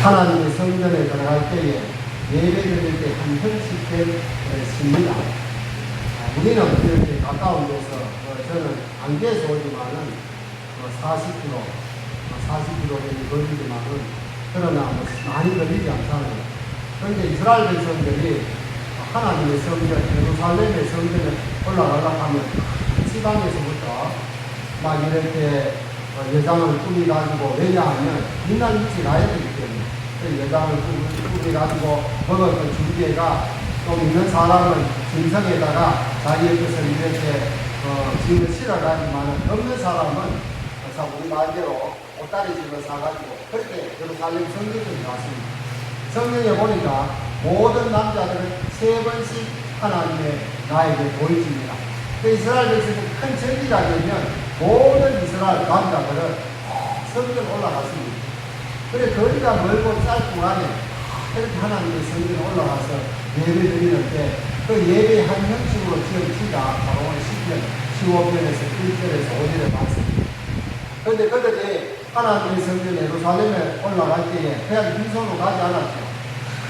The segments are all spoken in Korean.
하나님의 성전에 들어갈 때에 예배 드릴 때 한 형식된 시입니다. 우리는 이렇게 가까운 데서 저는 안개에서 오지만은 40km 정도 걸리지만은 그러나 많이 걸리지 않잖아요. 그런데 이스라엘 백성들이 하나님의 성전, 예루살렘의 성전에 올라가려고 하면 지방에서부터 막 이렇게 예장을 꾸미가지고, 왜냐하면 빛날 위치 가야 되기 때문에 그 예장을 꾸미가지고 먹었던 준비가 좀 있는 사람은 짐승에다가 자기의 것을 이렇게 짐을 실어가지만 없는 사람은 우리 말대로 옷다리 집을 사가지고 그렇게 예루살렘 성전에 갔습니다. 성경에 보니까 모든 남자들은 3번씩 하나님의 나에게 보여집니다. 그 이스라엘 백성이 큰 전기가 되면 모든 이스라엘 남자들은 성전 올라갔습니다. 그래 거리가 멀고 짧고 안에 이렇게 하나님의 성전에 올라가서 예배 드리는데 그 예배의 한 형식으로 지은 티가 바로 오늘 10편 15편에서 1절에서 5절에 봤습니다. 그런데 그들이 하나님의 성전 예루살렘에 올라갈 때에 그냥 빈손으로 가지 않았죠.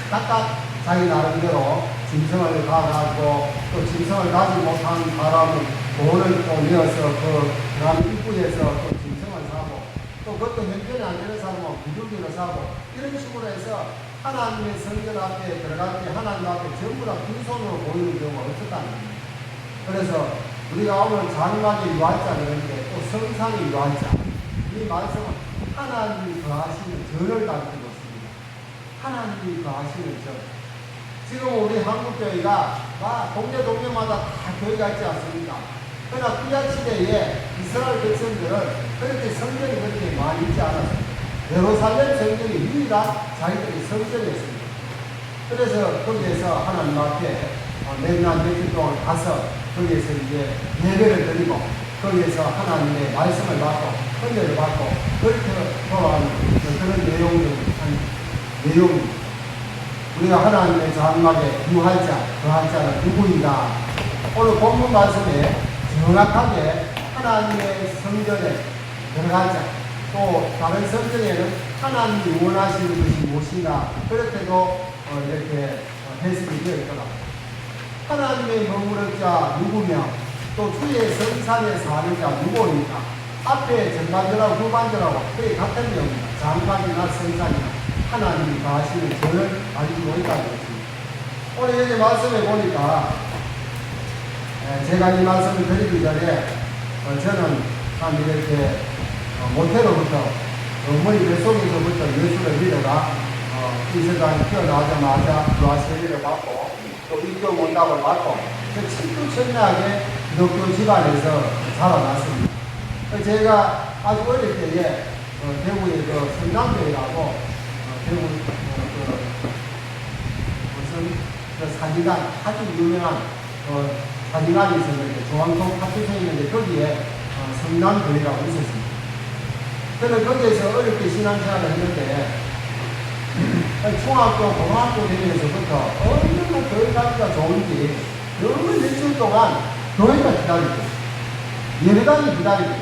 각각 자기 나름대로 짐승을 가가지고 또 짐승을 가지 못한 사람은 돈을 또 내어서 그 남 입구에서 또 짐승을 사고 또 그것도 형편이 안 되는 사람은 비둘기를 사고 이런 식으로 해서 하나님의 성전 앞에 들어갈 때 하나님 앞에 전부 다 빈손으로 보이는 경우가 없었다는 겁니다. 그래서 우리가 오늘 장막의 유할자 그런데 또 성상의 유할자, 이 말씀은 하나님이 거하시는 전을 가르치고 있습니다. 하나님이 거하시는 전. 지금 우리 한국교회가 동네마다 다 교회가 있지 않습니까? 그러나 구약 시대에 이스라엘 백성들은 그렇게 성전이 그렇게 많이 있지 않았습니다. 예루살렘 성전이 유일한 자기들의 성전이었습니다. 그래서 거기에서 하나님 앞에 몇 날 며칠 동안 가서 거기에서 이제 예배를 드리고 거기에서 하나님의 말씀을 받고 은혜를 받고 그렇게 돌아가는 그런 내용입니다. 우리가 하나님의 장막에 유할자, 거할자는 누구인가? 오늘 본문 말씀에 정확하게 하나님의 성전에 들어갈 자, 또 다른 성전에는 하나님이 원하시는 것이 무엇인가? 그렇게도 이렇게 해석이 되어 있더라. 하나님의 머무를 자 누구며 또 주의 성산에 사는 자 누구입니까? 앞에 전반절하고 후반절하고 거의 같은 내용입니다. 장막이나 성산이나 하나님이 거하시는 전을 가지고 있다는 것입니다. 오늘 여기 말씀에 보니까 제가 이 말씀을 드리기 전에 저는 한 이렇게 모태로부터 어머니 뱃속에서부터 예수를 믿어가 이 세상에 태어나자마자 유아 세례를 받고 또 입교 문답을 받고 천천하게 기독교 집안에서 자라났습니다. 제가 아주 어릴 때에 대구의 그 성남교회라고 대구 무슨 사지관 아주 유명한 사지관이 있었는데 조항통 파트에 있는데 거기에 성남교회라고 있었습니다. 저는 거기에서 어렵게 신앙생활을 했는데 중학교, 고등학교 되면서부터 얼마나 교회 가기가 좋은지 너무 일주일 동안 교회가 기다리고 예배당이 기다리고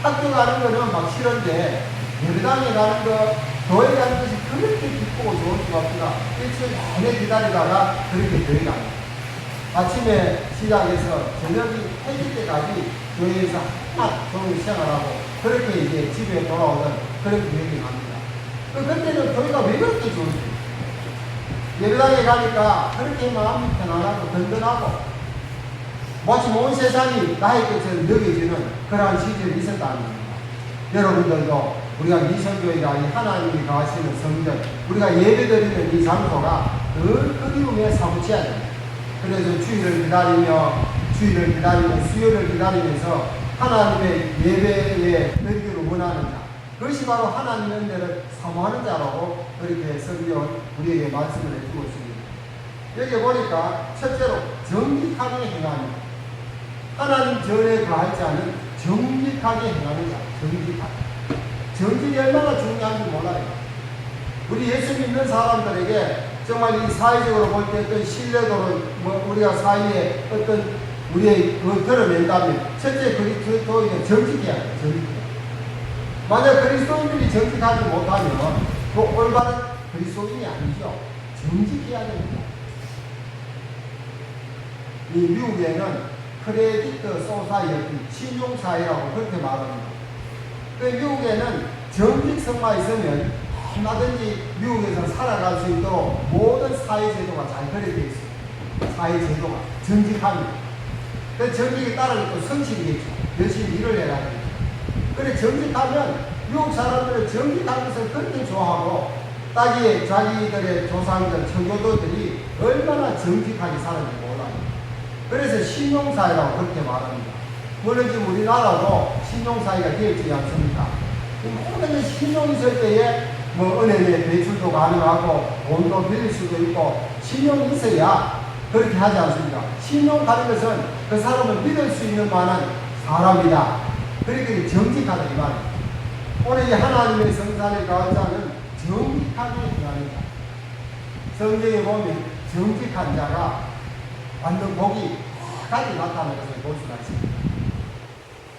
학교 가는 거는 막 싫은데 예배당에 가는 거, 교회 가는 것이 그렇게 기쁘고 좋을 수가 없구나. 일주일 내내 기다리다가 그렇게 교회 갑니다. 아침에 시작해서 저녁이 해질 때까지 교회에서 한낮 종일 생활하고 그렇게 이제 집에 돌아오던 그런 교회에 갑니다. 그때는 교회가 왜 그렇게 좋은지. 예배당에 가니까 그렇게 마음이 편안하고 든든하고 마치 온 세상이 나의 것을 느껴지는 그러한 시절이 있었다는 겁니다. 여러분들도 우리가 미션교회가 이 하나님이 거하시는 성전, 우리가 예배드리는 이 장소가 늘 그리움에 사무쳐야 됩니다. 그래서 주일을 기다리며 수요를 기다리면서 하나님의 예배에 드리기를 원하는 자, 그것이 바로 하나님의 은혜를 사모하는 자라고 그렇게 성경은 우리에게 말씀을 해주고 있습니다. 여기 보니까 첫째로 정직하게 행하는, 하나님 전에 거할 자는 정직하게 행하는 자, 정직이 얼마나 중요한지 몰라요. 우리 예수 믿는 사람들에게 정말 이 사회적으로 볼 때 어떤 신뢰도를 우리가 사이에 어떤 우리의 드러낸다면 첫째 그리스도인은 정직해야 돼요. 정직해야. 만약 그리스도인들이 정직하지 못하면 그 올바른 그리스도인이 아니죠. 정직해야 됩니다. 이 미국에는 크레디트 소사이어티, 신용사회라고 그렇게 말합니다. 그 미국에는 정직성만 있으면 얼마든지 미국에서 살아갈 수 있도록 모든 사회제도가 잘 그려져 있어요. 사회제도가 정직합니다. 그 정직에 따르면 또 성실이겠죠. 열심히 일을 해야 됩니다. 그래 정직하면 미국 사람들은 정직한 것을 그렇게 좋아하고 따기에 자기들의 조상들, 청교도들이 얼마나 정직하게 살았는지 몰라요. 그래서 신용사회라고 그렇게 말합니다. 물론 지금 우리나라도 신용사회가 되어있지 않습니까? 모든 신용이 있을 때에 뭐 은행에 대출도 가능하고 돈도 빌릴 수도 있고 신용이 있어야 그렇게 하지 않습니까? 신용하는 것은 그 사람을 믿을 수 있는 만한 사람이다. 그렇게 정직하다 이 말입니다. 오늘 이 하나님의 성산의 가자는 정직하게 행합니다. 성경에 보면 정직한 자가 완전 복이 가지 나타나는 것을 볼 수가 있습니다.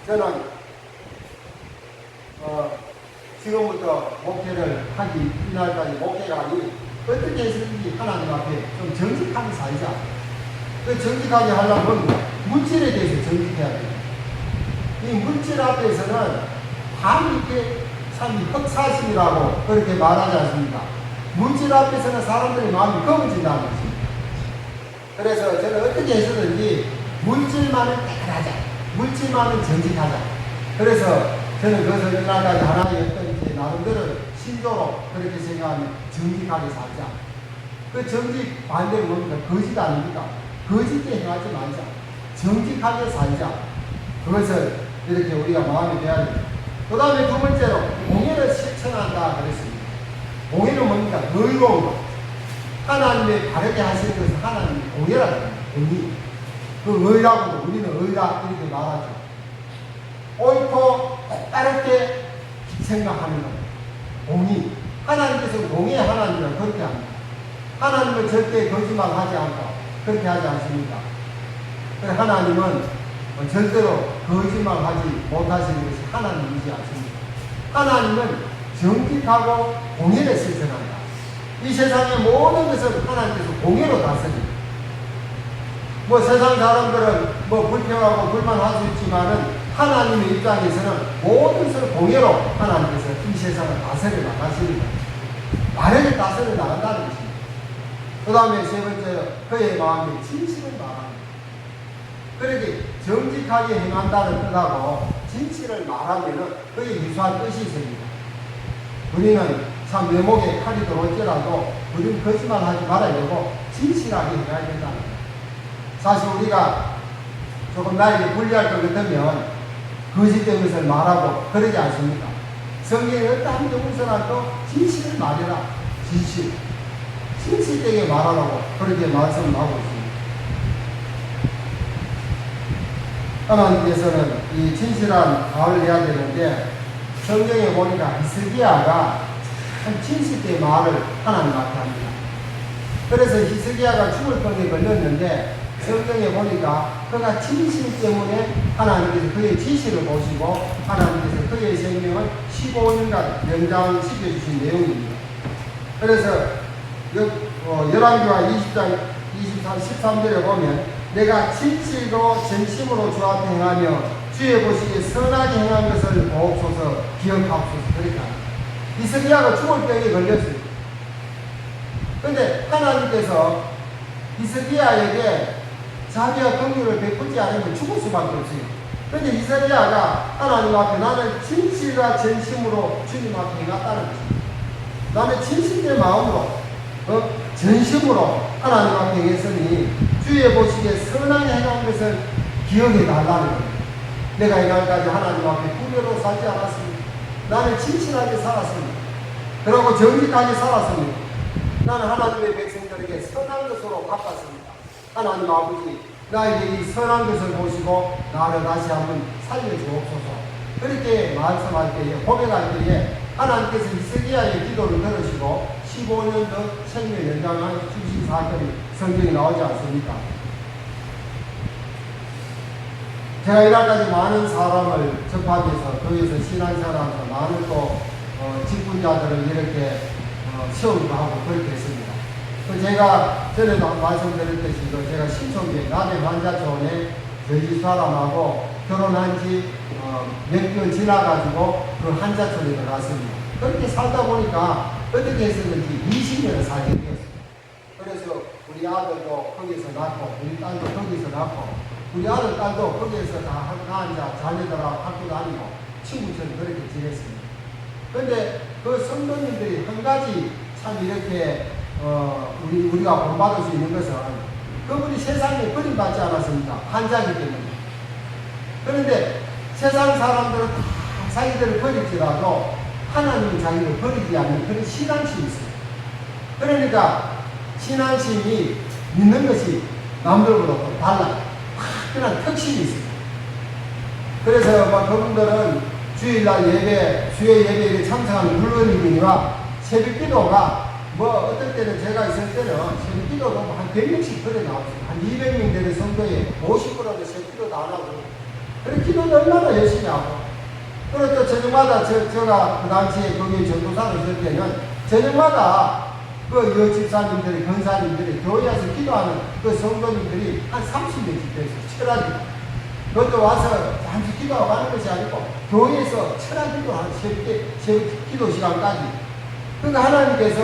저는 지금부터 목회를 하기 이날까지 목회가 아니 어떻게 해서든지 하나님 앞에 좀 정직하게 살자. 그 정직하게 하려면 물질에 대해서 정직해야 돼요. 이 물질 앞에서는 참 이렇게 참 흑사심이라고 그렇게 말하지 않습니까? 물질 앞에서는 사람들의 마음이 검어진다는 것입니다. 그래서 저는 어떻게 해서든지 물질만은 깨끗하자. 물질만은 정직하자. 그래서 저는 그것을 이날까지 하나의 어떤 이제 나름대로 신조로 그렇게 생각하면 정직하게 살자. 그 정직 반대로 뭡니까? 거짓 아닙니까? 거짓게 행하지 말자. 정직하게 살자. 그것을 이렇게 우리가 마음에 배워야 됩니다. 그 다음에 두 번째로 공의를 실천한다 그랬습니다. 공의는 뭡니까? 의로운 것. 하나님의 바르게 하시는 것은 하나님의 공의라고 합니다. 공의. 그 의라고도 우리는 의라 이렇게 말하죠. 옳고 똑바르게 생각하는 것. 공의. 하나님께서 공의의 하나님이라고 그렇게 합니다. 하나님은 절대 거짓말하지 않고 그렇게 하지 않습니다. 그래서 하나님은 절대로 거짓말하지 못하시는 것이 하나님이지 않습니다. 하나님은 정직하고 공의를 실천한다. 이 세상의 모든 것을 하나님께서 공의로 다스립니다. 뭐 세상 사람들은 뭐 불평하고 불만할 수 있지만은 하나님의 입장에서는 모든 것을 공의로 하나님께서 이 세상을 다스려 나가십니다. 바르게 다스려 나간다는 것입니다. 그 다음에 세 번째로 그의 마음에 진실을 말합니다. 그렇게 정직하게 행한다는 뜻하고 진실을 말하면 그게 유사한 뜻이 있습니다. 우리는 참 외목에 칼이 들어올지라도 우리는 거짓말하지 말아야 되고 진실하게 해야 된다는 거예요. 사실 우리가 조금 나에게 불리할 것 같으면 거짓된 것을 말하고 그러지 않습니까? 성경에 어떠한 경우서라도 진실을 말해라. 진실. 진실되게 말하라고 그렇게 말씀을 하고 있습니다. 하나님께서는 이 진실한 말을 해야 되는데 성경에 보니까 히스기야가 참 진실된 말을 하나님 앞에 합니다. 그래서 히스기야가 죽을 병에 걸렸는데 성경에 보니까 그가 진실 때문에 하나님께서 그의 지시를 보시고 하나님께서 그의 생명을 15년간 연장시켜주신 내용입니다. 그래서 열왕기와 20장 23, 13절에 보면 내가 진실로 진심으로 주 앞에 행하며 주의 보시기에 선하게 행한 것을 보옵소서 기억하옵소서 그렇게 합니다. 히스기야가 죽을 병에 걸렸어요. 그런데 하나님께서 히스기야에게 자비와 긍휼을 베푸지 않으면 죽을 수밖에 없어요. 그런데 히스기야가 하나님 앞에 나는 진실과 진심으로 주님 앞에 행했다는 것입니다. 나는 진실된 마음으로 전심으로 하나님 앞에 행했으니 주의 보시기에 선하게 행한 것을 기억해 달라는 겁니다. 내가 이날까지 하나님 앞에 후회로 살지 않았습니다. 나는 진실하게 살았습니다. 그리고 정직하게 살았습니다. 나는 하나님의 백성들에게 선한 것으로 갚았습니다. 하나님 아버지 나에게 이 선한 것을 보시고 나를 다시 한번 살려주옵소서. 그렇게 말씀할 때에 고백할 때에 하나님께서 히스기야의 기도를 들으시고 15년 더 생명 연장을 주신 사건이 성경에 나오지 않습니까? 제가 이날까지 많은 사람을 접하면서 교회에서 신앙생활하면서 많은 또 직분자들을 이렇게 시험도 하고 그렇게 했습니다. 제가 전에도 말씀드렸듯이 제가 신촌교회 남해 환자촌에 저희 사람하고 결혼한 지 몇 개월 지나가지고 그 환자촌에 들어갔습니다. 그렇게 살다 보니까 어떻게 했었는지 20년을 살게 되었습니다. 그래서 우리 아들도 거기서 낳고 우리 딸도 거기서 낳고 우리 아들 딸도 거기에서 다 앉아 자녀들하고 학교 다니고 친구처럼 그렇게 지냈습니다. 그런데 그 성도님들이 한 가지 참 이렇게 우리가 본받을 수 있는 것은 그분이 세상에 버림받지 않았습니다. 환자이기 때문에. 그런데 세상 사람들은 다 자기들을 버릴지라도 하나님은 자기를 버리지 않는 그런 신앙심이 있어요. 그러니까 신앙심이 믿는 것이 남들보다 또 달라요. 특별한 특징이 있습니다. 그래서 그분들은 주일날 예배, 수요 예배에 참석하는 물론이거니와 새벽 기도가 어떨 때는 제가 있을 때는 새벽 기도도 한 100명씩 그래 나왔어요. 한 200명 되는 성도에 50%는 새벽 기도도 안 하고 그래 기도도 얼마나 열심히 하고 그리고 또 저녁마다 제가 그 당시에 거기 전도사를 있을 때는 저녁마다 그 여집사님들이 권사님들이 교회에서 기도하는 그 성도님들이 한 30명씩 됐어요. 철학이 그것도 와서 잠시 기도하고 가는 것이 아니고 교회에서 철학 기도하는 새벽 기도 시간까지 그러니까 하나님께서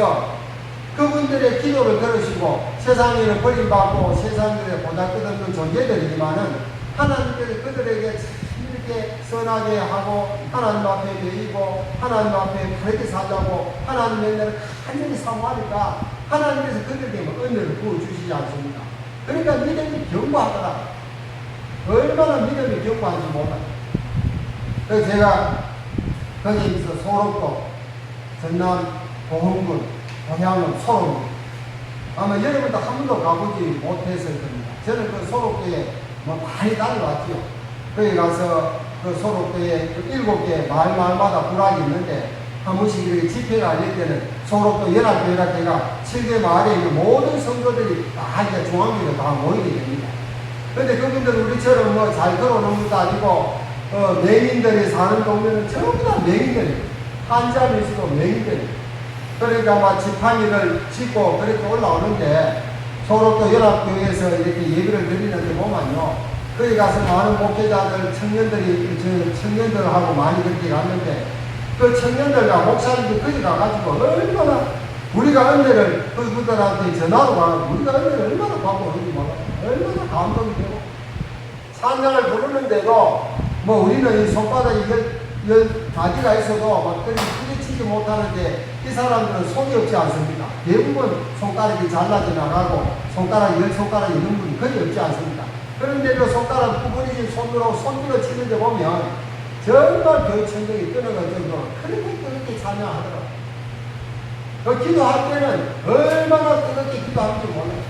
그분들의 기도를 들으시고 세상에는 버림받고 세상들의 보잘것없는 존재들이지만은 하나님께서 그들에게 참 이렇게 선하게 하고 하나님 앞에 매이고 하나님 앞에 그렇게 살자고 하나님의 은혜를 간절히 사모하니까 하나님께서 그들에게 은혜를 부어주시지 않습니까? 그러니까 믿음이 견고하더라. 얼마나 믿음이 견고한지 몰라요. 그래서 제가 거기서 소록도 전남 보흥군 동양은 소록입니다. 아마 여러분도 한 번도 가보지 못했을 겁니다. 저는 그 소록도에 많이 다녀왔죠. 거기 가서 그 소록도에 7개 마을마다 부락이 있는데 한 번씩 이렇게 집회가 아닐 때는 소록도 연합교회가 7개 마을에 있는 모든 성도들이 다 이제 중앙교회로 다 모이게 됩니다. 그런데 그분들은 우리처럼 잘 걸어놓은 것도 아니고 맹인들이 사는 동네는 전부 다 맹인들이에요. 한자밀수도 맹인들이에요. 그러니까 막 지팡이를 짚고 그렇게 올라오는데 소록도 연합교회에서 이렇게 예배를 드리는데 보면요. 거기 가서 많은 목회자들, 청년들하고 많이 그렇게 갔는데 그 청년들과 목사님들 거기 가가지고 얼마나 우리가 은혜를 그분들한테 전화로 가고 우리가 은혜를 얼마나 받고 하는지 몰라요. 얼마나 감동이 되고 찬양을 부르는데도 우리는 이 손바닥에 가지가 있어도 막 그렇게 부딪히지 못하는데 이 사람들은 손이 없지 않습니다. 대부분 손가락이 잘라져 나가고 손가락 10손가락 있는 분이 거의 없지 않습니다. 그런데도 손가락 구부러진 손으로 손으로 치는데 보면 정말 교천정이 끊어갈 정도로 그렇게 찬양하더라고요. 그 기도할 때는 얼마나 뜨겁게 기도하는지 몰라요.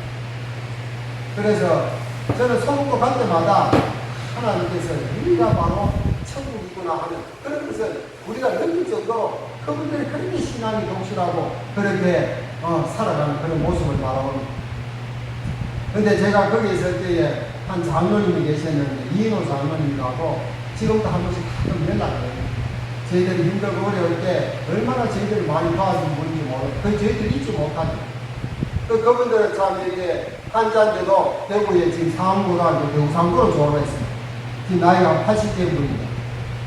그래서 저는 소록도 갈 때마다 하나님께서 우리가 바로 천국이구나 하는 그런 것을 우리가 느낄 정도로 그분들이 그렇게 신앙이 동실하고 그렇게 살아가는 그런 모습을 바라봅니다. 근데 제가 거기 있을 때에 한 장로님이 계셨는데 이인호 장로님이라고 지금도 한 번씩 가끔 연락해요. 저희들이 힘들고 어려울 때 얼마나 저희들이 많이 도와준 분인지 몰라요. 그 저희들이 잊지 못하죠. 그분들은 참 이렇게 한자인데도 대구에 지금 상암고등학교 대구상고로 졸업했습니다. 지금 나이가 80대 분입니다.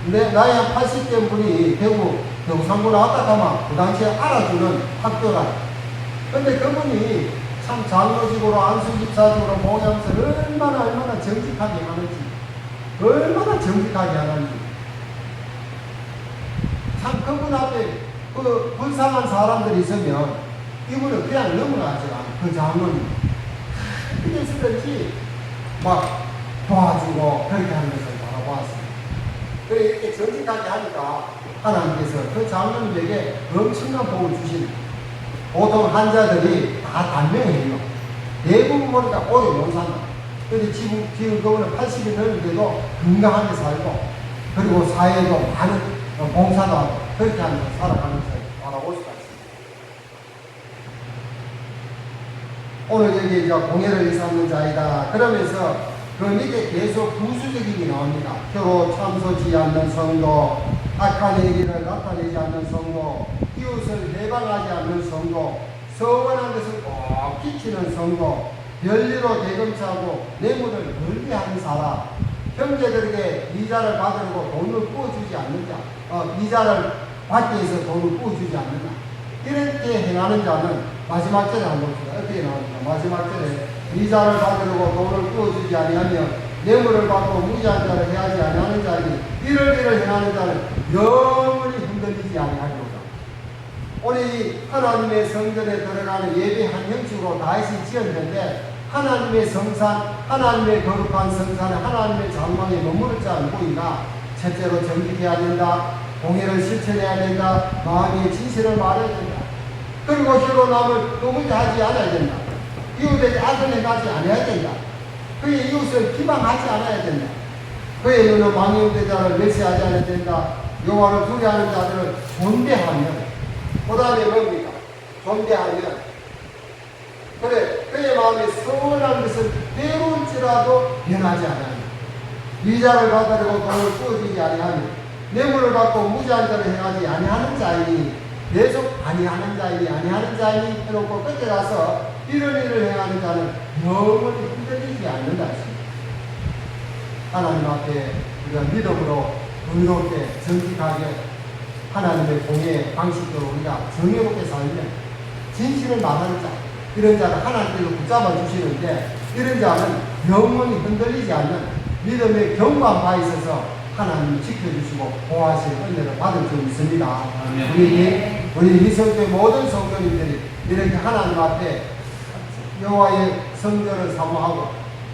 근데 나이 한 80대 분이 대구상고 나왔다 하면 그 당시에 알아주는 학교라. 근데 그분이 참 장로직으로 안수집사직으로 모양서 얼마나 정직하게 하는지 얼마나 정직하게 하는지 참 그분 앞에 그 불쌍한 사람들이 있으면 이분은 그냥 넘어가지 않아요. 그 장로님 그래서 그런지 막 도와주고 그렇게 하는 것을 바라보았습니다. 그래 이렇게 정직하게 하니까 하나님께서 그 장로님에게 엄청난 복을 주십니다. 보통 환자들이 다 단명해요. 대부분 보니까 오래 못 산다. 근데 지금 그분은 80이 넘는데도 건강하게 살고 그리고 사회에도 많은 봉사도 하고 그렇게 하면서 살아가는 것을 바라볼 수가 있습니다. 오늘 여기 이제 공예를 일삼는 자이다. 그러면서 그 밑에 계속 부수적인 게 나옵니다. 혀로 참소지 않는 성도, 악한 얘기를 나타내지 않는 성도, 이웃을 해방 해방하지 않는 성도, 서원한 것을 꼭 지키는 성도, 별리로 대금차고 뇌물을 멀리하는 사람, 형제들에게 이자를 받으려고 돈을 부어주지 않는 자, 이자를 받기 위해서 돈을 부어주지 않는 자, 이렇게 행하는 자는 마지막 절에 한번 봅시다. 어떻게 나옵니까? 마지막 절에 이자를 받으려고 돈을 부어주지 아니하며 뇌물을 받고 무지한 자를 해하지 아니하는 자니 이를 행하는 자는 영원히 흔들리지 아니하리로다. 오늘 이 하나님의 성전에 들어가는 예배 한 형식으로 다윗이 지었는데 하나님의 성산, 하나님의 거룩한 성산에 하나님의 장막에 머무를 자 누구인가? 첫째로 정직해야 된다. 공의를 실천해야 된다. 마음의 진실을 말해야 된다. 그리고 혀로 남을 누구지 하지 않아야 된다. 이웃에게 악을 행하지 않아야 된다. 그의 이웃을 비방하지 않아야 된다. 그의 눈은 망령된 자를 멸시하지 않아야 된다. 여호와를 두려워하는 자들을 존대하면, 그 다음에 뭡니까? 존대하면, 그래, 그의 마음에 서운한 것은 때로일지라도 변하지 않아요. 이자를 받으려고 돈을 부어주지 아니하며 뇌물을 받고 무지한 자를 행하지 아니하는 자이니, 계속 아니하는 자이니 아니하는 자이니 해놓고 끝에 가서 이런 일을 행하는 자는 영원히 흔들리지 않는다 했습니다. 하나님 앞에 우리가 믿음으로 의롭게 정직하게 하나님의 공의 방식으로 우리가 정의롭게 살면 진실을 말하는 자, 이런 자를 하나님께서 붙잡아 주시는데, 이런 자는 영원히 흔들리지 않는 믿음의 견고한 바에 있어서 하나님이 지켜주시고 보호하실 은혜를 받을 수 있습니다. 우리 이성교회 모든 성도님들이 이렇게 하나님 앞에 여호와의 성전을 사모하고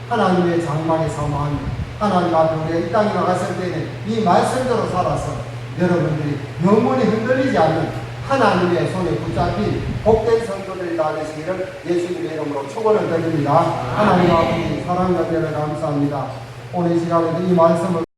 하나님의 장막에 사모하며 하나님 앞에 우리가 이 땅에 나갔을 때는 이 말씀대로 살아서 여러분들이 영원히 흔들리지 않는 하나님의 손에 붙잡힌 복된 성도들이 다 되시기를 예수님의 이름으로 축원을 드립니다. 하나님 아버지 사랑과 은혜를 감사합니다. 오늘 이 시간에도 이 말씀을